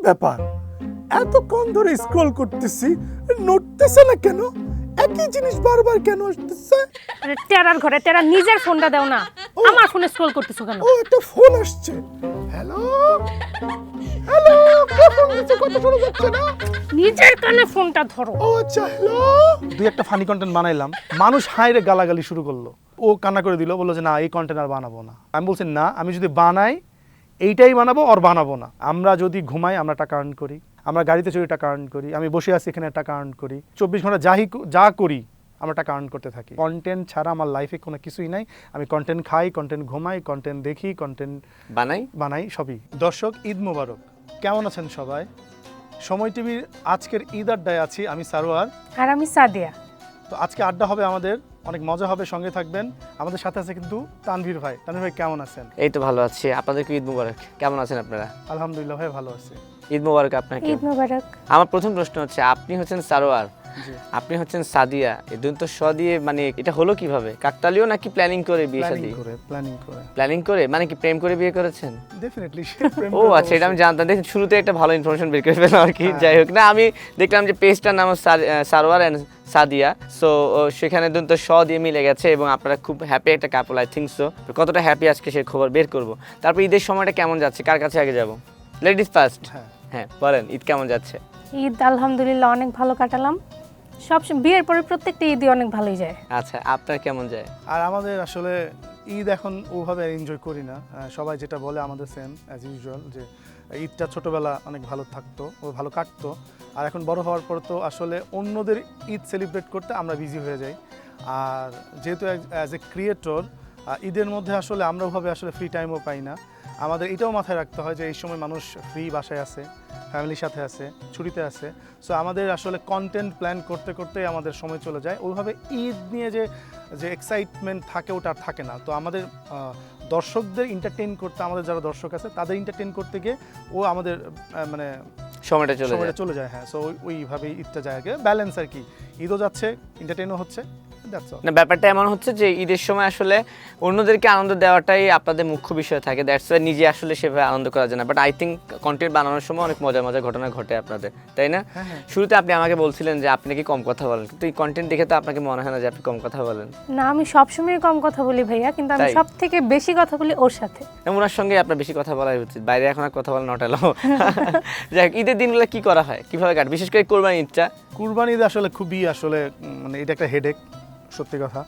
ব্যাপার, এতক্ষণ ধরে স্ক্রল করতেছি, নড়তেছে না কেন? একই জিনিস বারবার কেন আসতেছে? আরে টেরার ঘরে টেরা নিজের ফোনটা দাও না, আমার ফোনে স্ক্রল করতেছো কেন? ও একটা ফোন আসছে। হ্যালো হ্যালো, কে ফোন দিচ্ছে? কথা শোনা যাচ্ছে না। নিজের কানে ফোনটা ধরো। ও আচ্ছা, হ্যালো। দুই একটা ফানি কন্টেন্ট বানাইলাম, মানুষ হাইরে গালাগালি শুরু করলো। ও কান্না করে দিল, বললো যে না, এই কন্টেন্ট আর বানাবো না। আমি বলছি না, আমি যদি বানাই এইটাই বানাবো, আর বানাবো না। আমরা যদি ঘুমাই আমরা টাকা আর্ন করি, আমরা গাড়িতে চড়ি টাকা আর্ন করি, আমি বসে আছি এখানে টাকা আর্ন করি, 24 ঘন্টা যা করি আমরা টাকা আর্ন করতে থাকি। কন্টেন্ট ছাড়া আমার লাইফে কোনো কিছুই নাই। আমি কন্টেন্ট খাই, কন্টেন্ট ঘুমাই, কন্টেন্ট দেখি, কন্টেন্ট বানাই সবই। দর্শক, ঈদ মোবারক। কেমন আছেন সবাই? সময় টিভির আজকের ঈদ আড্ডায় আছি আমি সারোয়ার, আর আমি সাদিয়া। তো আজকে আড্ডা হবে আমাদের, অনেক মজা হবে, সঙ্গে থাকবেন। আমাদের সাথে আছে কিন্তু তানভীর ভাই। তানভীর ভাই কেমন আছেন? এই তো ভালো আছি। আপনাদেরকে ঈদ মুবারক। কেমন আছেন আপনারা? আলহামদুলিল্লাহ ভাই, ভালো আছি। ঈদ মুবারক আপনাকে। ঈদ মোবারক। আমার প্রথম প্রশ্ন হচ্ছে, আপনি হচ্ছেন সারোয়ার, জি, আপনি হচ্ছেন সাদিয়া, এই দুটো স দিয়ে মানে এটা হলো কিভাবে? কাকতালীয় নাকি প্ল্যানিং করে বিয়ে শাদী? প্ল্যানিং করে মানে কি প্রেম করে বিয়ে করেছেন? ডেফিনেটলি। ও আচ্ছা, এটা আমি জানতাম। দেখুন, শুরুতে একটা ভালো ইনফরমেশন বের করে পেলাম আর কি। যাই হোক না, আমি দেখলাম যে পেজটার নাম সারোয়ার অ্যান্ড সাদিয়া, সো সেখানে দুটো স দিয়ে মিলে গেছে এবং আপনারা খুব হ্যাপি একটা কাপল, আই থিঙ্ক সো। কতটা হ্যাপি আজকে সে খবর বের করব। তারপর ঈদের সময়টা কেমন যাচ্ছে, কার কাছে আগে যাব? Ladies first. হ্যাঁ বলেন, ঈদ কেমন যাচ্ছে? ঈদ আলহামদুলিল্লাহ অনেক ভালো কাটালাম। সব বিয়ের পরে প্রত্যেকটা ঈদই অনেক ভালোই যায়। আচ্ছা, আপনার কেমন যায়? আর আমাদের আসলে ঈদ এখন ওভাবে এনজয় করি না। সবাই যেটা বলে আমাদের সেম অ্যাজ ইউজুয়াল, যে ঈদটা ছোটোবেলা অনেক ভালো থাকতো, ও ভালো কাটতো। আর এখন বড় হওয়ার পর তো আসলে অন্যদের ঈদ সেলিব্রেট করতে আমরা বিজি হয়ে যাই। আর যেহেতু অ্যাজ এ ক্রিয়েটর ঈদের মধ্যে আসলে আমরা ওভাবে আসলে ফ্রি টাইমও পাই না। আমাদের এটাও মাথায় রাখতে হয় যে এই সময় মানুষ ফ্রি বাসায় আছে, ফ্যামিলির সাথে আছে, ছুটিতে আছে। সো আমাদের আসলে কন্টেন্ট প্ল্যান করতে করতেই আমাদের সময় চলে যায়। ওইভাবে ঈদ নিয়ে যে এক্সাইটমেন্ট থাকে ওটা আর থাকে না। তো আমাদের দর্শকদের এন্টারটেইন করতে, আমাদের যারা দর্শক আছে তাদের এন্টারটেইন করতে গিয়ে ও আমাদের মানে সময়টা চলে যায়। হ্যাঁ, সো ওইভাবেই ঈদটা যায় আর কি, ব্যালেন্স আর কি। ঈদও যাচ্ছে, এন্টারটেইনও হচ্ছে। না, ব্যাপারটা এমন হচ্ছে যে ঈদের সময় আসলে অন্যদেরকে আনন্দ দেওয়াটাই আপনাদের মুখ্য বিষয় থাকে। দ্যাটস ওয়াই নিজে আসলে সেভাবে আনন্দ করা যায় না। বাট আই থিঙ্ক কন্টেন্ট বানানোর সময় অনেক মজার মজার ঘটনা ঘটে আপনাদের, তাই না? শুরুতে আপনি আমাকে বলছিলেন যে আপনি কি কম কথা বলেন, কিন্তু এই কন্টেন্ট দেখে তো আপনাকে মনে হয় না যে আপনি কম কথা বলেন। না, আমি সবসময় কম কথা বলি ভাইয়া, কিন্তু আমি সব থেকে বেশি কথা বলি ওর সাথে। ওনার সঙ্গে আপনার বেশি কথা বলাই উচিত, বাইরে এখন আর কথা বলা নট এলাও। যাই হোক, ঈদের দিনগুলো কি করা হয়, কিভাবে কাটে, বিশেষ করে কোরবানি ঈদটা? কুরবানি ঈদ আসলে খুবই আসলে মানে এটা একটা হেডেক, সত্যি কথা।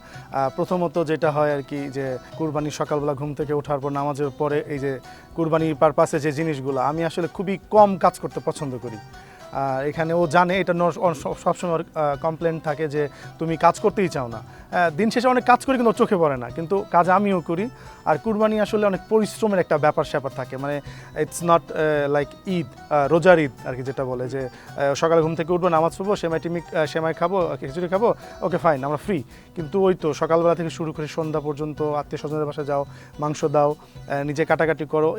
প্রথমত যেটা হয় আর কি, যে কুরবানি সকালবেলা ঘুম থেকে ওঠার পর নামাজের পরে এই যে কুরবানির পারপাসে যে জিনিসগুলো আমি আসলে খুবই কম কাজ করতে পছন্দ করি। এখানে ও জানে এটা সবসময় কমপ্লেন থাকে যে তুমি কাজ করতেই চাও না। দিন শেষে অনেক কাজ করি কিন্তু ওর চোখে পড়ে না, কিন্তু কাজ আমিও করি। আর কুরবানি আসলে অনেক পরিশ্রমের একটা ব্যাপার স্যাপার থাকে, মানে ইটস নট লাইক ঈদ, রোজার ঈদ আর কি, যেটা বলে যে সকালে ঘুম থেকে উঠবো, নামাজ পড়বো, সেমাই খাবো, খিচুড়ি খাবো, ওকে ফাইন, আমরা ফ্রি। কিন্তু ওই তো সকালবেলা থেকে শুরু করে সন্ধ্যা পর্যন্ত আত্মীয় স্বজনের বাসায় যাও, মাংস দাও, নিজে কাটাকাটি করো,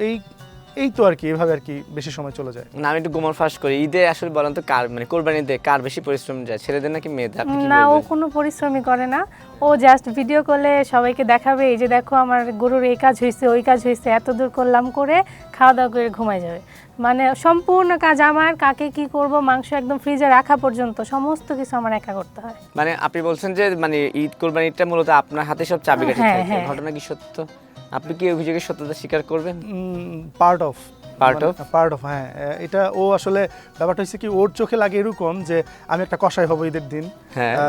এই তো আর কি, এভাবে আর কি বেশি সময় চলে যায়। না, আমি একটু গোমর ফাঁস করি, ঈদে আসলে বলেন তো কার মানে কোরবানিতে কার বেশি পরিশ্রম যায়, ছেলেদের নাকি মেয়েদের? না, ও কোনো পরিশ্রমই করে না। ও জাস্ট ভিডিও করলে সবাইকে দেখাবে, এই যে দেখো আমার গরুর এই কাজ হয়েছে, ওই কাজ হয়েছে, এত দূর করলাম, করে খাওয়া দাওয়া করে ঘুমায় যাবে। মানে সম্পূর্ণ কাজ আমার, কাকে কি করব, মাংস একদম ফ্রিজে রাখা পর্যন্ত সমস্ত কিছু আমার একা করতে হয়। মানে আপনি বলছেন যে মানে ঈদ কোরবানিটা মূলত আপনার হাতে সব চাবিকাঠি থাকে। হ্যাঁ। ঘটনা কি সত্য? আপনি কি অভিযোগের সত্যতা স্বীকার করবেন? পার্ট অফ হ্যাঁ। এটা ও আসলে ব্যাপারটা হচ্ছে কি, ওর চোখে লাগে এরকম যে আমি একটা কষাই হব ঈদের দিন,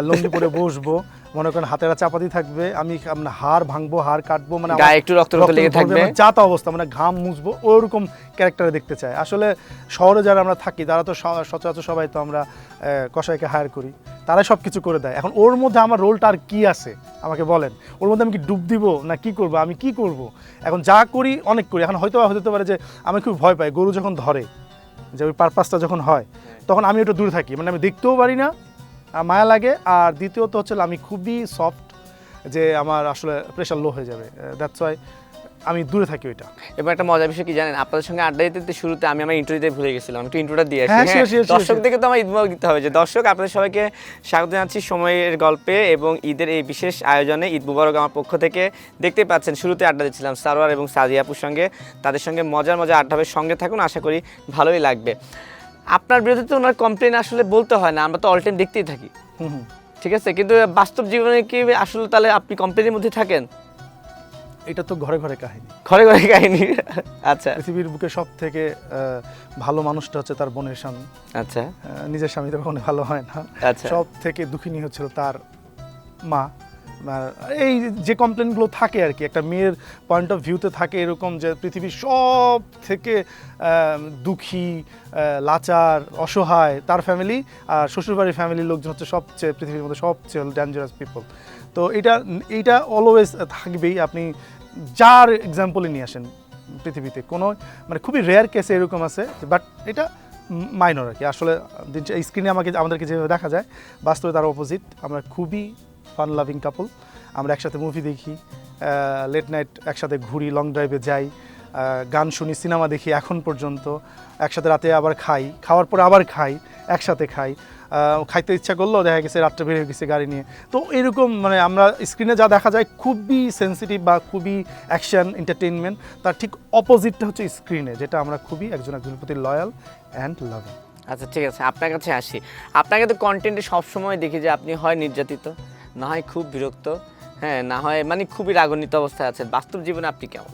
লুঙ্গি পরে বসবো, মনে করেন হাতেরা চাপাতি থাকবে, আমি হাড় ভাঙবো, হাড় কাটবো, মানে গায়ে একটু রক্ত লেগে থাকবে, যা তা অবস্থা, মানে ঘাম মুছবো, ওরকম ক্যারেক্টারে দেখতে চায়। আসলে শহরে যারা আমরা থাকি তারা তো সচরাচর সবাই তো আমরা কষাইকে হায়ার করি, তারাই সব কিছু করে দেয়। এখন ওর মধ্যে আমার রোলটা আর কি আছে আমাকে বলেন? ওর মধ্যে আমি কি ডুব দিব না কি করবো? আমি কি করব? এখন যা করি অনেক করি। এখন হয়তো হতে পারে যে আমি খুব ভয় পাই গরু যখন ধরে, যে ওই পারপাসটা যখন হয়, তখন আমি একটু দূরে থাকি, মানে আমি দেখতেও পারি না, মায়া লাগে। আর দ্বিতীয়ত হচ্ছে আমি খুবই সফট, যে আমার আসলে প্রেশার লো হয়ে যাবে। দ্যাটস ওয়াই আমি দূরে থাকি ওইটা। এবং একটা মজার বিষয় কি জানেন, আপনাদের সঙ্গে আড্ডা দিতে শুরুতে আমি আমার ইন্ট্রো দিতে ভুলে গেছিলাম, একটু ইন্ট্রোটা দিয়ে আসি। হ্যাঁ, হ্যাঁ, sure, sure, দর্শকদেরকে তো আমার ঈদ মোবারক দিতে হবে। যে দর্শক, আপনাদের সবাইকে স্বাগত জানাচ্ছি সময়ের গল্পে এবং ঈদের এই বিশেষ আয়োজনে। ঈদ মোবারক আমার পক্ষ থেকে। দেখতে পাচ্ছেন শুরুতে আড্ডা দিচ্ছিলাম সারোয়ার এবং সাদিয়া আপুর সঙ্গে, তাদের সঙ্গে মজার আড্ডা হবে। সঙ্গে থাকুন, আশা করি ভালোই লাগবে। আপনার বিরুদ্ধে তো ওনার কমপ্লেন আসলে বলতে হয় না, আমরা তো অল টাইম দেখতেই থাকি, হুম। ঠিক আছে, কিন্তু বাস্তব জীবনে কি আসলে তাহলে আপনি কমপ্লেনের মধ্যে থাকেন? এটা তো ঘরে ঘরে কাহিনী। ঘরে ঘরে কাহিনী। আচ্ছা পৃথিবীর বুকে সব থেকে ভালো মানুষটা হচ্ছে তার বোনের স্বামী। আচ্ছা নিজের স্বামী তো কখনো ভালো হয় না। আচ্ছা। সব থেকে দুঃখিনী হচ্ছিল তার মা। আর এই যে কমপ্লেনগুলো থাকে আর কি, একটা মেয়ের পয়েন্ট অফ ভিউতে থাকে এরকম যে পৃথিবীর সব থেকে দুঃখী, লাচার, অসহায় তার ফ্যামিলি, আর শ্বশুরবাড়ির ফ্যামিলির লোকজন হচ্ছে সবচেয়ে পৃথিবীর মধ্যে সবচেয়ে ডেঞ্জারাস পিপল। তো এইটা অলওয়েজ থাকবেই। আপনি যার এক্সাম্পলই নিয়ে আসেন পৃথিবীতে, কোনো মানে খুবই রেয়ার কেসে এরকম আছে, বাট এটা মাইনর আর কি। আসলে এই স্ক্রিনে আমাদেরকে যেভাবে দেখা যায়, বাস্তবে তার অপোজিট। আমরা খুবই ফান লাভিং কাপল। আমরা একসাথে মুভি দেখি, লেট নাইট একসাথে ঘুরি, লং ড্রাইভে যাই, গান শুনি, সিনেমা দেখি এখন পর্যন্ত, একসাথে রাতে আবার খাই, খাওয়ার পরে আবার খাই, একসাথে খাই। খাইতে ইচ্ছা করলো, দেখা গেছে রাত্রে বের হয়ে গেছে গাড়ি নিয়ে। তো এরকম মানে আমরা স্ক্রিনে যা দেখা যায় খুবই সেন্সিটিভ বা খুবই অ্যাকশন এন্টারটেইনমেন্ট, তার ঠিক অপোজিটটা হচ্ছে স্ক্রিনে, যেটা আমরা খুবই একজনের প্রতি লয়াল অ্যান্ড লাভিং। আচ্ছা ঠিক আছে, আপনার কাছে আসি। আপনাকে তো কন্টেন্টে সবসময় দেখি যে আপনি হয় নির্যাতিত, না হয় খুব বিরক্ত, হ্যাঁ, না হয় মানে খুবই রাগান্বিত অবস্থায় আছেন। বাস্তব জীবনে আপনি কেমন?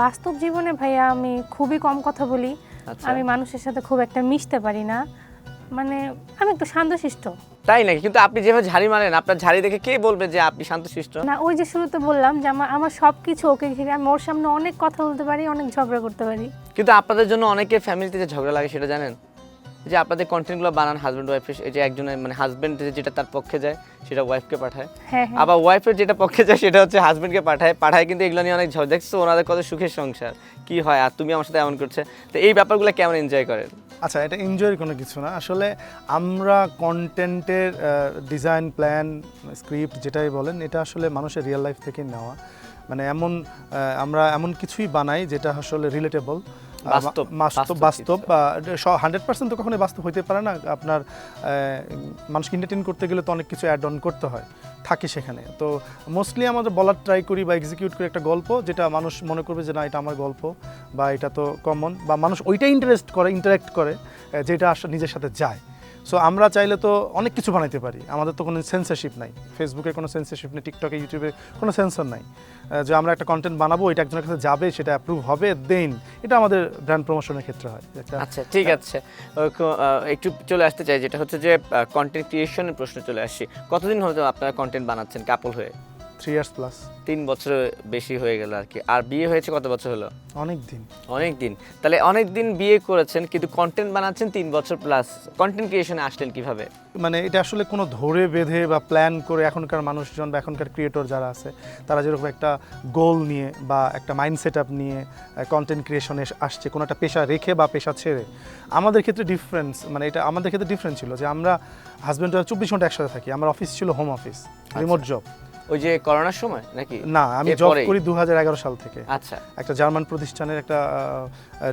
বাস্তব জীবনে ভাইয়া আমি খুবই কম কথা বলি। আচ্ছা। আমি মানুষের সাথে খুব একটা মিশতে পারি না, মানে আমি একটু শান্তশিষ্ট। তাই নাকি? কিন্তু আপনি যেভাবে ঝাড়ি মারেন, আপনার ঝাড়ি দেখে কে বলবে যে আপনি শান্তশিষ্ট? না, ওই যে শুরুতে বললাম যে আমার সব কিছু ওকে ঘিরে, আমি ওর সামনে অনেক কথা বলতে পারি, অনেক ঝগড়া করতে পারি। কিন্তু আপনাদের জন্য অনেকে ফ্যামিলিতে যে ঝগড়া লাগে সেটা জানেন? যে আপনাদের কন্টেন্টগুলো বানান হাজব্যান্ড ওয়াইফের, এই যে একজনের মানে হাজব্যান্ড যেটা তার পক্ষে যায় সেটা ওয়াইফকে পাঠায়, হ্যাঁ হ্যাঁ। আবার ওয়াইফের যেটা পক্ষে যায় সেটা হচ্ছে হাজব্যান্ডকে পাঠায়। কিন্তু এগুলো নিয়ে অনেক ঝড় দেখছো, ওনাদের কত সুখের সংসার, কি হয় আর তুমি আমার সাথে এমন করছে। তো এই ব্যাপারগুলো কেমন এনজয় করেন? আচ্ছা, এটা এনজয়ের কোনো কিছু না। আসলে আমরা কন্টেন্টের ডিজাইন, প্ল্যান, স্ক্রিপ্ট যেটাই বলেন, এটা আসলে মানুষের রিয়েল লাইফ থেকে নেওয়া। মানে আমরা এমন কিছুই বানাই যেটা আসলে রিলেটেবল, বাস্তব। 100% তো কখনোই বাস্তব হইতে পারে না। আপনার মানুষকে এন্টারটেইন করতে গেলে তো অনেক কিছু অ্যাড অন করতে হয়, থাকে সেখানে। তো মোস্টলি আমাদের বলার ট্রাই করি বা এক্সিকিউট করি একটা গল্প, যেটা মানুষ মনে করবে যে না এটা আমার গল্প, বা এটা তো কমন, বা মানুষ ওইটাই ইন্টারেক্ট করে যেটা আসলে নিজের সাথে যায়। সো আমরা চাইলে তো অনেক কিছু বানাইতে পারি, আমাদের তো কোনো সেন্সরশিপ নাই। ফেসবুকের কোনো সেন্সরশিপ নেই, টিকটকে, ইউটিউবে কোনো সেন্সর নাই যে আমরা একটা কন্টেন্ট বানাবো, এটা একজনের কাছে যাবে, সেটা অ্যাপ্রুভ হবে, দেন এটা আমাদের ব্র্যান্ড প্রমোশনের ক্ষেত্রে হয়। আচ্ছা ঠিক আছে, একটু চলে আসতে চাই, যেটা হচ্ছে যে কন্টেন্ট ক্রিয়েশনের প্রশ্ন চলে আসছি। কতদিন হলো আপনারা কন্টেন্ট বানাচ্ছেন কাপল হয়ে? 3 years প্লাস। 3 বছর বেশি হয়ে গেল আর কি। আর বিয়ে হয়েছে কত বছর হলো? অনেক দিন। অনেক দিন। তাহলে অনেক দিন বিয়ে করেছেন, কিন্তু কন্টেন্ট বানাচ্ছেন 3 বছর প্লাস। কন্টেন্ট ক্রিয়েশনে আসলেন কিভাবে? মানে এটা আসলে কোনো ধরে বেঁধে বা প্ল্যান করে এখনকার মানুষজন বা এখনকার ক্রিয়েটর যারা আছে, তারা যেরকম একটা গোল নিয়ে বা একটা মাইন্ড সেট আপ নিয়ে কন্টেন্ট ক্রিয়েশনে আসছে, কোনো একটা পেশা রেখে বা পেশা ছেড়ে। আমাদের ক্ষেত্রে ডিফারেন্স, মানে এটা আমাদের ক্ষেত্রে ডিফারেন্স ছিল যে আমরা হাজব্যান্ড 24 ঘন্টা একসাথে থাকি। আমার অফিস ছিল হোম অফিস, রিমোট জব। ওই যে করোনার সময় নাকি? না, আমি জব করি 2011 সাল থেকে। আচ্ছা। একটা জার্মান প্রতিষ্ঠানের একটা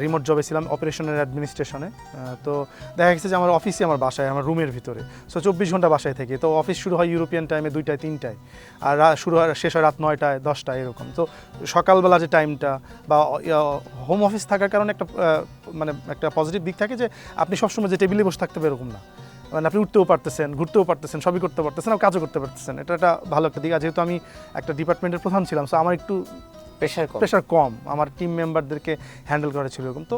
রিমোট জবে ছিলাম, অপারেশনের অ্যাডমিনিস্ট্রেশনে। তো দেখা গেছে যে আমার অফিসই আমার বাসায়, আমার রুমের ভিতরে। সো 24 ঘন্টা বাসায় থেকে। তো অফিস শুরু হয় ইউরোপিয়ান টাইমে 2টায় 3টায়, আর শেষ হয় রাত 9টায় 10টায় এরকম। তো সকালবেলা যে টাইমটা বা হোম অফিস থাকার কারণে মানে একটা পজিটিভ দিক থাকে যে আপনি সবসময় যে টেবিলে বসে থাকতে হবে এরকম না। মানে আপনি উঠতেও পারতেছেন, ঘুরতেও পারতেছেন, সবই করতে পারতেছেন, আর কাজও করতে পারতেছেন। এটা একটা ভালো একটা দিক। আর যেহেতু আমি একটা ডিপার্টমেন্টের প্রধান ছিলাম, সো আমার একটু প্রেশার কম, আমার টিম মেম্বারদেরকে হ্যান্ডেল করা ছিল এরকম। তো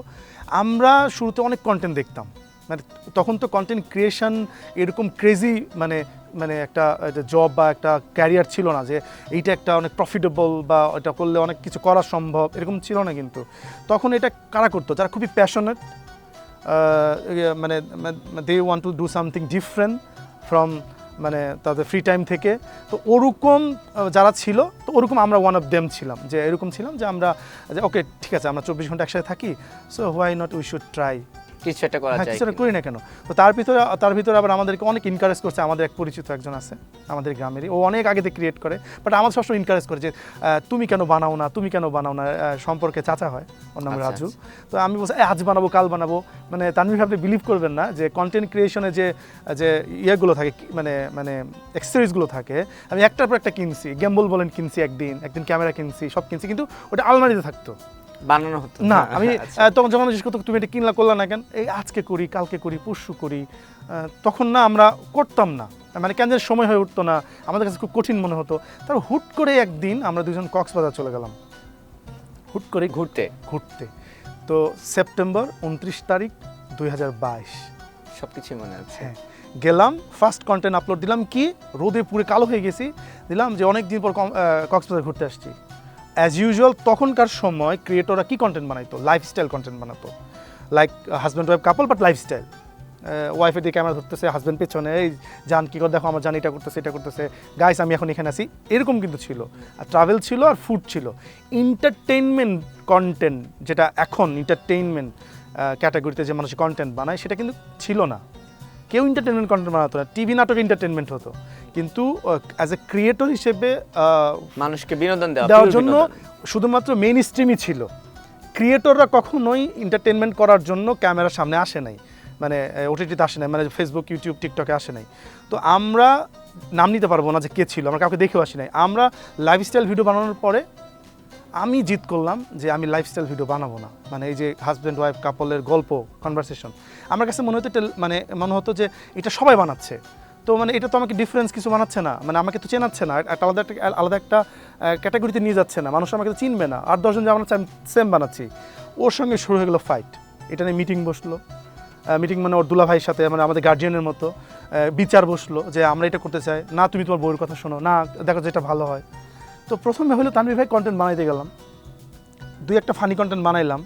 আমরা শুরুতে অনেক কন্টেন্ট দেখতাম। মানে তখন তো কন্টেন্ট ক্রিয়েশন এরকম ক্রেজি মানে একটা জব বা একটা ক্যারিয়ার ছিল না যে এইটা একটা অনেক প্রফিটেবল বা এটা করলে অনেক কিছু করা সম্ভব, এরকম ছিল না। কিন্তু তখন এটা কারা করতো? যারা খুবই প্যাশনেট, মানে they want to do something different from মানে তাদের ফ্রি টাইম থেকে। তো ওরকম যারা ছিল, তো ওরকম আমরা ওয়ান অফ দেম ছিলাম। যে এরকম ছিলাম যে আমরা যে ওকে ঠিক আছে, আমরা 24 ঘন্টা একসাথে থাকি, so why not we should try কিছু একটা করা হ্যাঁ যায় কিছু একটা কিনা। করি না কেন। তো তার ভিতরে আবার আমাদেরকে অনেক এনকারেজ করছে। আমাদের এক পরিচিত একজন আছে আমাদের গ্রামেরই, ও অনেক আগে থেকে ক্রিয়েট করে, বাট আমার সবসময় এনকারেজ করে যে তুমি কেন বানাও না, তুমি কেন বানাও না। সম্পর্কে চাচা হয়, ওর নাম আচ্ছা, রাজু। তো আমি বলছি আজ বানাবো, কাল বানাবো। মানে তানভীর ভাই, আপনি বিলিভ করবেন না যে কন্টেন্ট ক্রিয়েশনে যে যে ইয়েগুলো থাকে, মানে অ্যাক্সেসরিজগুলো থাকে, আমি একটার পর একটা কিনছি। গেম্বল বলেন কিনছি, একদিন ক্যামেরা কিনছি, সব কিনছি, কিন্তু ওটা আলমারিতে থাকতো বানানো হতো না। আমি আচ্ছা। তখন যখন জিজ্ঞেস করতো তুমি এটা কিনলা করলা না কেন, এই আজকে করি, কালকে করি, পরশু করি। তখন না আমরা করতাম না, মানে কেন যেন সময় হয়ে উঠতো না, আমাদের কাছে খুব কঠিন মনে হতো। তারপর হুট করে একদিন আমরা দুজন কক্সবাজার চলে গেলাম, হুট করে ঘুরতে। তো সেপ্টেম্বর 29 তারিখ 2022, সবকিছু মনে আছে। হ্যাঁ গেলাম, ফার্স্ট কন্টেন্ট আপলোড দিলাম, কি রোদে পুরো কালো হয়ে গেছি, দিলাম যে অনেক দিন পর কক্সবাজার ঘুরতে আসছি। অ্যাজ ইউজুয়াল তখনকার সময় ক্রিয়েটররা কি কন্টেন্ট বানাইতো, লাইফস্টাইল কন্টেন্ট বানাতো, like husband wife couple, but lifestyle. ওয়াইফের দিয়ে ক্যামেরা ধরতেছে, হাজব্যান্ড পেছনে, এই জান কী করে দেখো আমার জান এটা করতেছে, গাইস আমি এখন এখানে আছি, এরকম কিন্তু ছিল। আর ট্রাভেল ছিল, আর ফুড ছিল। এন্টারটেইনমেন্ট কন্টেন্ট, যেটা এখন এন্টারটেইনমেন্ট ক্যাটাগরিতে যে মানুষ কন্টেন্ট বানায়, সেটা কিন্তু ছিল না। কেউ এন্টারটেনমেন্ট কন্টেন্ট বানাতো না, টিভি নাটক এন্টারটেনমেন্ট হতো, কিন্তু অ্যাজ এ ক্রিয়েটর হিসেবে মানুষকে বিনোদন দেওয়ার দেওয়ার জন্য শুধুমাত্র মেইন স্ট্রিমই ছিল। ক্রিয়েটররা কখনোই এন্টারটেনমেন্ট করার জন্য ক্যামেরার সামনে আসে নাই, মানে ওটিটিতে আসে নাই, মানে ফেসবুক, ইউটিউব, টিকটকে আসে নাই। তো আমরা নাম নিতে পারবো না যে কে ছিল, আমরা কাউকে দেখেও আসি নাই। আমরা লাইফস্টাইল ভিডিও বানানোর পরে আমি জিদ করলাম যে আমি লাইফস্টাইল ভিডিও বানাবো না, মানে এই যে হাজব্যান্ড ওয়াইফ কাপলের গল্প, কনভারসেশন, আমার কাছে মনে হতো যে এটা সবাই বানাচ্ছে, তো মানে এটা তো আমাকে ডিফারেন্স কিছু বানাচ্ছে না, মানে আমাকে তো চেনাচ্ছে না, একটা আলাদা একটা ক্যাটাগরিতে নিয়ে যাচ্ছে না, মানুষ আমাকে তো চিনবে না। আর 10 জন যে বানাচ্ছে আমি সেম বানাচ্ছি। ওর সঙ্গে শুরু হয়ে গেলো ফাইট। এটা নিয়ে মিটিং বসলো, মিটিং মানে ওর দুলা ভাইয়ের সাথে, মানে আমাদের গার্জিয়ানের মতো বিচার বসলো যে আমরা এটা করতে চাই না, তুমি তোমার বউয়ের কথা শোনো না, দেখো যেটা ভালো হয়। তো প্রথমে হলো তানভীর ভাই কন্টেন্ট বানাইতে গেলাম, 2-1টা ফানি কন্টেন্ট বানাইলাম,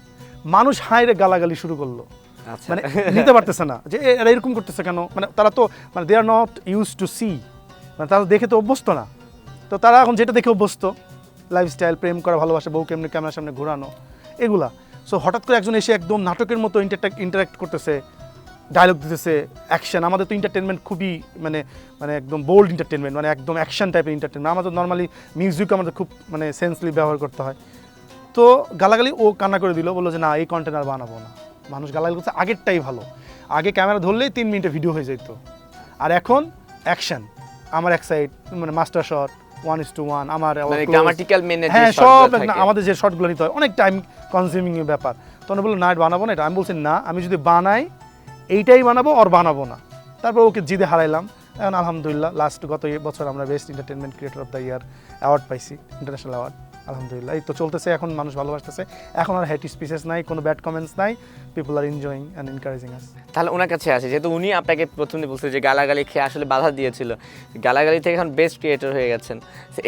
মানুষ হাইরে গালাগালি শুরু করলো, আচ্ছা। মানে নিতে পারতেছে না যে এরা এরকম করতেছে কেন, মানে তারা তো মানে they are not use to see, মানে তারা দেখে তো অভ্যস্ত না। তো তারা এখন যেটা দেখে অভ্যস্ত, লাইফস্টাইল, প্রেম করা, ভালোবাসা, বউ কেমনি ক্যামেরার সামনে ঘোরানো, এগুলা। সো হঠাৎ করে একজন এসে একদম নাটকের মতো ইন্টারাক্ট করতেছে, ডায়লগ দিতেছে, অ্যাকশন। আমাদের তো এন্টারটেনমেন্ট খুবই মানে একদম বোল্ড এন্টারটেনমেন্ট, মানে একদম অ্যাকশন টাইপের এন্টারটেনমেন্ট। আমাদের নর্মালি মিউজিক আমাদের খুব মানে সেন্সলি ব্যবহার করতে হয়। তো গালাগালি ও কান্না করে দিল, বললো যে না এই কন্টেন্ট আর বানাবো না। মানুষ গালাগালি করছে, আগেরটাই ভালো, আগে ক্যামেরা ধরলেই 3 মিনিটে ভিডিও হয়ে যেত, আর এখন অ্যাকশন। আমার এক সাইড মানে মাস্টার শট, 1:1, আমার মানে গ্রামাটিক্যাল মেনে যে হ্যাঁ সব শটগুলো থাকে। আমাদের যে শটগুলো নিতে হয় অনেক টাইম কনজিউমিং ব্যাপার। তখন বললো না বানাবো না এটা। আমি বলছি না, আমি যদি বানাই এইটাই বানাবো, আর বানাবো না। তারপর ওকে জিদে হারাইলাম। এখন আলহামদুলিল্লাহ গত বছর আমরা best entertainment creator of the year award পাইছি, ইন্টারন্যাশনাল অ্যাওয়ার্ড। আলহামদুলিল্লাহ এই তো চলতেছে, এখন মানুষ ভালোবাসতেছে, এখন আর হেট স্পিচেস নাই, কোনো ব্যাড কমেন্টস নাই, people are enjoying and encouraging us. তাহলে ওনার কাছে আসে, যেহেতু উনি আপনাকে প্রথমে বলছে যে গালাগালি খেয়ে আসলে বাধা দিয়েছিল, গালাগালি থেকে এখন বেস্ট ক্রিয়েটর হয়ে গেছেন।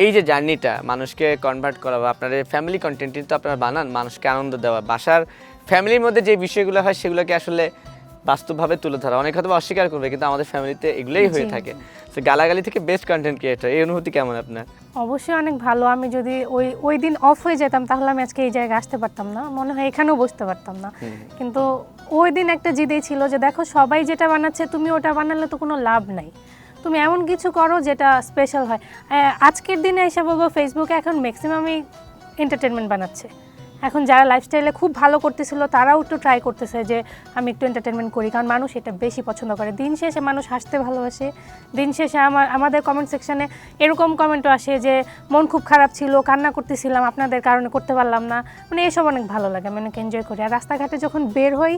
এই যে জার্নিটা মানুষকে কনভার্ট করা, বা আপনার ফ্যামিলি কন্টেন্ট তো আপনারা বানান মানুষকে আনন্দ দেওয়া, বাসার ফ্যামিলির মধ্যে যে বিষয়গুলো হয় সেগুলোকে আসলে বাস্তবভাবে তুলে ধরা, অনেক হয়তো অস্বীকার করবে, কিন্তু আমাদের ফ্যামিলিতে এগুলোই হয়ে থাকে। তো গালাগালি থেকে বেস্ট কন্টেন্ট ক্রিয়েটর, এই অনুভূতি কেমন আপনার? অবশ্যই অনেক ভালো। আমি যদি ওই দিন অফ হয়ে যেতাম তাহলে আমি আজকে এই জায়গায় আসতে পারতাম না, মনে হয় এখানেও বসতে পারতাম না। কিন্তু ওই দিন একটা জিদেই ছিল যে দেখো সবাই যেটা বানাচ্ছে তুমি ওটা বানালে তো কোনো লাভ নাই, তুমি এমন কিছু করো যেটা স্পেশাল হয়। আজকের দিনে এসে বলবো ফেসবুকে এখন ম্যাক্সিমামই এন্টারটেনমেন্ট বানাচ্ছে। এখন যারা লাইফস্টাইলে খুব ভালো করতেছিল তারাও একটু ট্রাই করতেছে যে আমি একটু এন্টারটেনমেন্ট করি, কারণ মানুষ এটা বেশি পছন্দ করে। দিন শেষে মানুষ হাসতে ভালোবাসে। দিন শেষে আমাদের কমেন্ট সেকশনে এরকম কমেন্টও আসে যে মন খুব খারাপ ছিল, কান্না করতেছিলাম, আপনাদের কারণে করতে পারলাম না, মানে এসব অনেক ভালো লাগে, আমি অনেক এনজয় করি। আর রাস্তাঘাটে যখন বের হই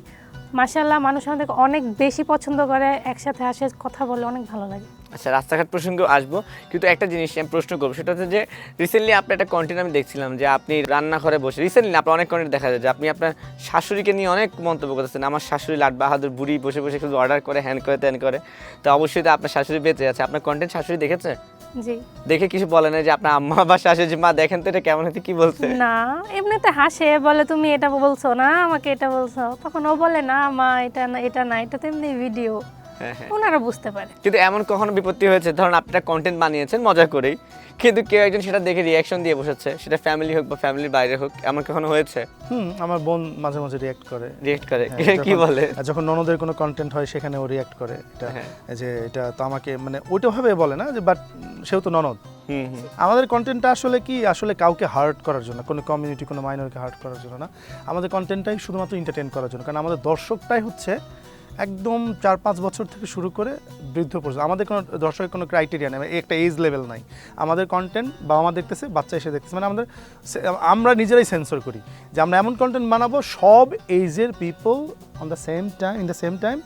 মাশাআল্লাহ মানুষ আমাদেরকে অনেক বেশি পছন্দ করে, একসাথে আসে, কথা বলে, অনেক ভালো লাগে। আচ্ছা, রাস্তাঘাট প্রসঙ্গে আসবো, কিন্তু একটা জিনিস আমি প্রশ্ন করবো, সেটা হচ্ছে যে রিসেন্টলি আপনার একটা কন্টেন্ট আমি দেখছিলাম যে আপনি রান্নাঘরে বসে, রিসেন্টলি আপনার অনেক কন্টেন্ট দেখা যায় যে আপনি আপনার শাশুড়িকে নিয়ে অনেক মন্তব্য করতেছেন, আমার শাশুড়ি লাট বাহাদুর বুড়ি, বসে বসে শুধু অর্ডার করে, হ্যান করে, ত্যান করে। তো অবশ্যই তো আপনার শাশুড়ি বেঁচে আছে, আপনার কন্টেন্ট শাশুড়ি দেখেছে? জি। দেখে কিছু বলে না যে আপনার আম্মা বা শাশুড়ি যে মা দেখেন তো এটা কেমন হতে, কি বলছে? না, এমনিতে হাসে, বলে তুমি এটা বলছো না, আমাকে এটা বলছো, তখন ও বলে না মা এটা না, এটা না, এটা তো এমনি ভিডিও। হ্যাঁ, হ্যাঁ। ওনারা বুঝতে পারে। কিন্তু এমন কখনো বিপত্তি হয়েছে, ধরুন আপনি কন্টেন্ট বানিয়েছেন মজা করেই, কিন্তু কেউ একজন সেটা দেখে রিয়াকশন দিয়ে বসেছে, সেটা ফ্যামিলি হোক বা ফ্যামিলির বাইরে হোক, এমন কখনো হয়েছে? আমার বোন মাঝে মাঝে রিয়াক্ট করে। রিয়েক্ট করে? হ্যাঁ, কি বলে? যখন ননদের কোনো কন্টেন্ট হয় সেখানে ও রিয়াক্ট করে, এটা হ্যাঁ। যে এটা তো আমাকে মানে ওইটা ভাবে বলে না যে, বাট সেও তো ননদ। হুম হুম। আমাদের কন্টেন্টটা আসলে কি, আসলে কাউকে হার্ট করার জন্য, কোনো কমিউনিটি, কোনো মাইনরিটিকে হার্ট করার জন্য না। আমাদের কন্টেন্টটাই শুধুমাত্র এন্টারটেইন করার জন্য, কারণ আমাদের দর্শকটাই হচ্ছে একদম 4-5 বছর থেকে শুরু করে বৃদ্ধ পর্যন্ত। আমাদের কোনো দর্শকের কোনো ক্রাইটেরিয়া নেই, একটা এজ লেভেল নাই। আমাদের কন্টেন্ট বাবা মা দেখতেছে, বাচ্চা এসে দেখতেছে, মানে আমরা নিজেরাই সেন্সর করি যে আমরা এমন কন্টেন্ট বানাবো সব এজের people on the same time, in the same time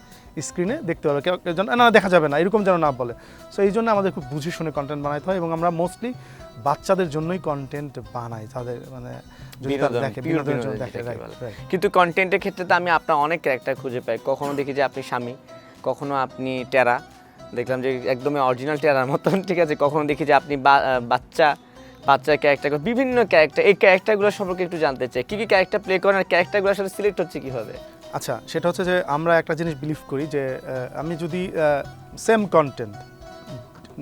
স্ক্রিনে দেখতে পারবে, কেউ যেন না দেখা যাবে না এরকম যেন না বলে। সো এই জন্য আমাদের খুব বুঝে শুনে কন্টেন্ট বানাইতে হয়, এবং আমরা মোস্টলি বাচ্চাদের জন্যই কন্টেন্ট বানাই, তাদের মানে যদি তারা বিনোদন, দেখে, pure বিনোদনের জন্য বিনোদন দেখে, যেটাকে right, বলে। right. কিন্তু কন্টেন্টের ক্ষেত্রে তো আমি আপনার অনেক ক্যারেক্টার খুঁজে পাই। কখনো দেখি যে আপনি স্বামী, কখনো আপনি টেরা, দেখলাম যে একদমই অরিজিনাল টেরার মতন, ঠিক আছে। কখনো দেখি যে আপনি বাচ্চার ক্যারেক্টার, বিভিন্ন ক্যারেক্টার। এই ক্যারেক্টারগুলো সম্পর্কে একটু জানতে চাই, কি কি ক্যারেক্টার প্লে করেন আর ক্যারেক্টারগুলো আসলে সিলেক্ট হচ্ছে কীভাবে? আচ্ছা, সেটা হচ্ছে যে আমরা একটা জিনিস বিলিভ করি যে আমি যদি সেম কন্টেন্ট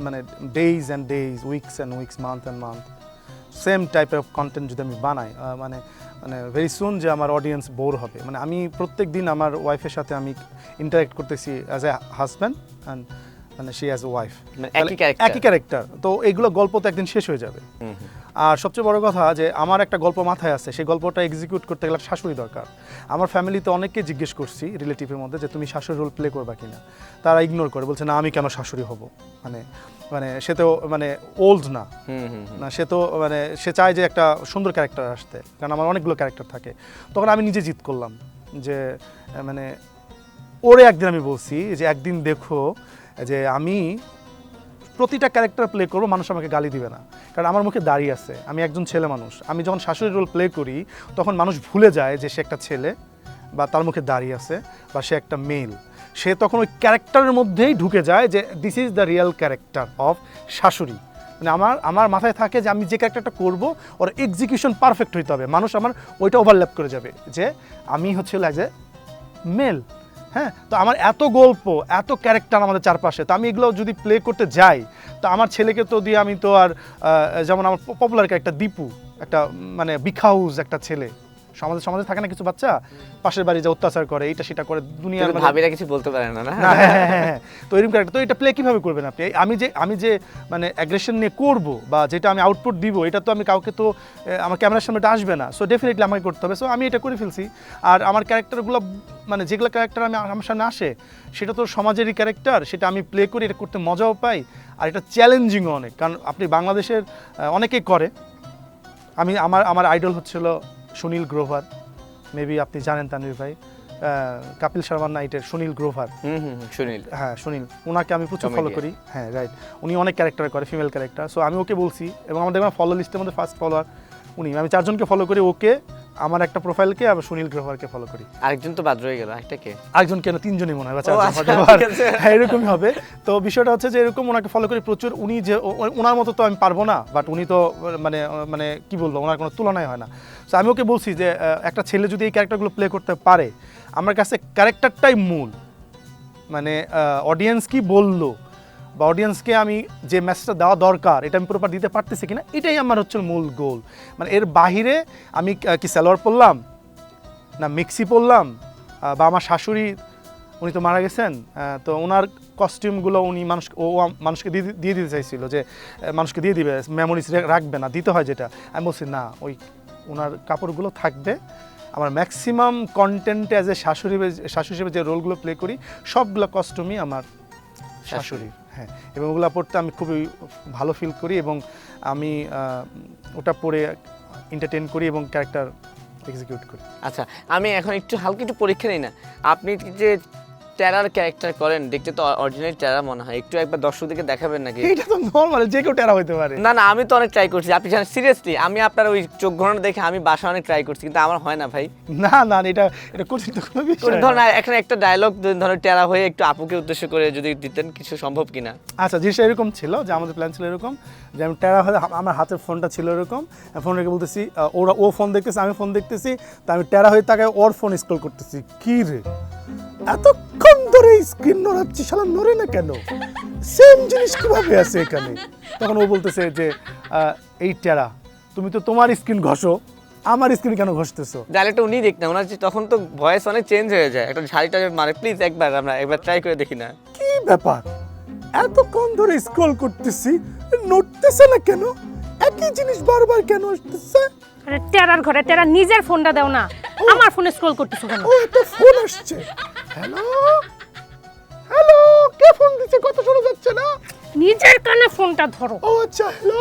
মানে days and days, weeks and weeks, month and month, same টাইপের অফ কন্টেন্ট যদি আমি বানাই, মানে ভেরি সুন যে আমার অডিয়েন্স বোর হবে। মানে আমি প্রত্যেক দিন আমার ওয়াইফের সাথে আমি ইন্টারেক্ট করতেছি অ্যাজ এ হাজব্যান্ড অ্যান্ড মানে শি অ্যাজ এ ওয়াইফ, একই ক্যারেক্টার, তো এইগুলো গল্প তো একদিন শেষ হয়ে যাবে। আর সবচেয়ে বড় কথা যে আমার একটা গল্প মাথায় আছে, সেই গল্পটা এক্সিকিউট করতে গেলে শাশুড়ি দরকার। আমার ফ্যামিলিতে অনেককে জিজ্ঞেস করছি রিলেটিভের মধ্যে যে তুমি শাশুড়ি রোল প্লে করবা কিনা, তারা ইগনোর করে, বলছে না আমি কেন শাশুড়ি হব, মানে সে তো মানে ওল্ড না, সে তো মানে সে চায় যে একটা সুন্দর ক্যারেক্টার আসতে, কারণ আমার অনেকগুলো ক্যারেক্টার থাকে। তখন আমি নিজে জিত করলাম যে মানে ওরে একদিন আমি বলছি যে একদিন দেখো যে আমি প্রতিটা ক্যারেক্টার প্লে করবো, মানুষ আমাকে গালি দিবে না, কারণ আমার মুখে দাড়ি আছে, আমি একজন ছেলে মানুষ। আমি যখন শাশুড়ি রোল প্লে করি তখন মানুষ ভুলে যায় যে সে একটা ছেলে, বা তার মুখে দাড়ি আছে, বা সে একটা মেল। সে তখন ওই ক্যারেক্টারের মধ্যেই ঢুকে যায় যে this is the real character of শাশুড়ি। মানে আমার মাথায় থাকে যে আমি যে ক্যারেক্টারটা করবো ওর এক্সিকিউশন পারফেক্ট হইতে হবে, মানুষ আমার ওইটা ওভারল্যাপ করে যাবে যে আমি হচ্ছে অ্যাজ এ মেল। হ্যাঁ, তো আমার এত গল্প, এত ক্যারেক্টার আমাদের চারপাশে, তো আমি এগুলো যদি প্লে করতে যাই, তো আমার ছেলেকে তো দিয়ে আমি তো আর যেমন আমার পপুলার ক্যারেক্টার দীপু, একটা মানে বিখাউজ একটা ছেলে, সমাজে থাকে না কিছু বাচ্চা পাশের বাড়ি যে অত্যাচার করে, এটা সেটা করে, দুনিয়ার ভাবিরা কিছু বলতে পারে না। হ্যাঁ, তো এরকম ক্যারেক্টার, তো এটা প্লে কিভাবে করবেন আপনি? আমি যে মানে অ্যাগ্রেশন নিয়ে করব বা যেটা আমি আউটপুট দিব, এটা তো আমি কাউকে তো আমার ক্যামেরার সামনে এটা আসবে না, সো ডেফিনেটলি আমাকে করতে হবে। সো আমি এটা করে ফেলছি। আর আমার ক্যারেক্টারগুলো মানে যেগুলো ক্যারেক্টার আমার সামনে আসে সেটা তো সমাজেরই ক্যারেক্টার, সেটা আমি প্লে করি, এটা করতে মজাও পাই, আর এটা চ্যালেঞ্জিংও অনেক, কারণ আপনি বাংলাদেশের অনেকেই করে। আমার আইডল হচ্ছিল সুনীল গ্রোভার, মেবি আপনি জানেন তানভীর ভাই, কাপিল শর্মার নাইটের সুনীল গ্রোভার। সুনীল, হ্যাঁ সুনীল, ওনাকে আমি প্রচুর ফলো করি। হ্যাঁ রাইট, উনি অনেক ক্যারেক্টার করে, ফিমেল ক্যারেক্টার। সো আমি ওকে বলছি, এবং আমাদের ফলো লিস্টের মধ্যে ফার্স্ট ফলোয়ার উনি। আমি 4 জনকে ফলো করি, ওকে, আমার একটা প্রোফাইলকে, আবার সুনীল গ্রোভারকে ফলো করি। আরেকজন তো বাদ রয়ে গেল, একটা কে? আরেকজন কেন, 3 জনই মনে হয়, বা 4 জন, হ্যাঁ এরকমই হবে। তো বিষয়টা হচ্ছে যে এরকম ওনাকে ফলো করি প্রচুর। উনি যে ওনার মতো তো আমি পারবো না, বাট উনি তো মানে কি বলবো, ওনার কোনো তুলনাই হয় না। সো আমি ওকে বলছি যে একটা ছেলে যদি এই ক্যারেক্টারগুলো প্লে করতে পারে, আমার কাছে ক্যারেক্টারটাই মূল, মানে অডিয়েন্স কি বললো বা অডিয়েন্সকে আমি যে মেসেজটা দেওয়া দরকার এটা আমি প্রপার দিতে পারতেছি কিনা, এটাই আমার হচ্ছে মূল গোল। মানে এর বাহিরে আমি কি সালোয়ার পরলাম না মিক্সি পরলাম, বা আমার শাশুড়ি উনি তো মারা গেছেন, তো ওনার কস্টিউমগুলো উনি মানুষকে দিয়ে দিতে চাইছিল, যে মানুষকে দিয়ে দিবে, মেমোরিজ রাখবে না, দিতে হয় যেটা। আমি বলছি না, ওই ওনার কাপড়গুলো থাকবে। আমার ম্যাক্সিমাম কন্টেন্টে অ্যাজ এ শাশুড়ি হিসেবে যে রোলগুলো প্লে করি সবগুলো কস্টিউমই আমার শাশুড়ি। হ্যাঁ, এবং ওগুলো পড়তে আমি খুবই ভালো ফিল করি, এবং আমি ওটা পড়ে এন্টারটেইন করি এবং ক্যারেক্টার এক্সিকিউট করি। আচ্ছা, আমি এখন হালকা একটু পরীক্ষা নিই না, আপনি যে টেরার ক্যারেক্টার করেন, দেখতে তো অরিজিনাল টেরা মনে হয়, একবার দর্শকদেরকে দেখাবেন নাকি? এটা তো নরমাল, যে কেউ টেরা হইতে পারে। না, আমি তো অনেক ট্রাই করছি, আপনি জানেন, সিরিয়াসলি আমি আপনার ওই চোখ ঘোরানো দেখে আমি বাসা অনেক ট্রাই করছি, কিন্তু আমার হয় না ভাই। না, এটা কঠিন তো কোনো বিষয় না। ধরুন এখানে একটা ডায়লগ ধরুন টেরা হয়ে একটু আপুকে উদ্দেশ্য করে যদি দিতেন, কিছু সম্ভব কিনা? আচ্ছা, জিনিসটা এরকম ছিল যে আমাদের প্ল্যান ছিল এরকম যে আমি টেরা হয়ে, আমার হাতের ফোনটা ছিল এরকম, ফোন রেখে বলতেছি, ও ফোন দেখতেছে, আমি ফোন দেখতেছি, তা আমি টেরা হয়ে তাকে ওর ফোন স্ক্রল করতেছি, কি রে এতক্ষণ এতক্ষণ ধরে স্ক্রিন নড়াচ্ছি, শালা নড়ে না কেন? সেম জিনিস কিভাবে আছে এখানে? তখন ও বলতেছে যে এই টেরা, তুমি তো তোমার স্ক্রিন ঘষো, আমার স্ক্রিন কেন ঘষতেছো? ডায়লগটা উনি দেখতেন, ওনার তখন তো ভয়েস অনেক চেঞ্জ হয়ে যায়, একটা ঝাড়িটা মারে প্লিজ আমরা একবার ট্রাই করে দেখি না। কি ব্যাপার, এতক্ষণ ধরে স্ক্রল করতেছি, নড়তেছে না কেন? একই জিনিস বারবার কেন আসতেছে? আরে টেরার ঘরে টেরা, নিজের ফোনটা দাও না, আমার ফোনে স্ক্রল করতেছো কেন? ও একটা ফোন আসছে। হ্যালো হ্যালো, কে ফোন দিচ্ছে? কথা শোনা যাচ্ছে না। নিজের কানে ফোনটা ধরো। ও আচ্ছা, হ্যালো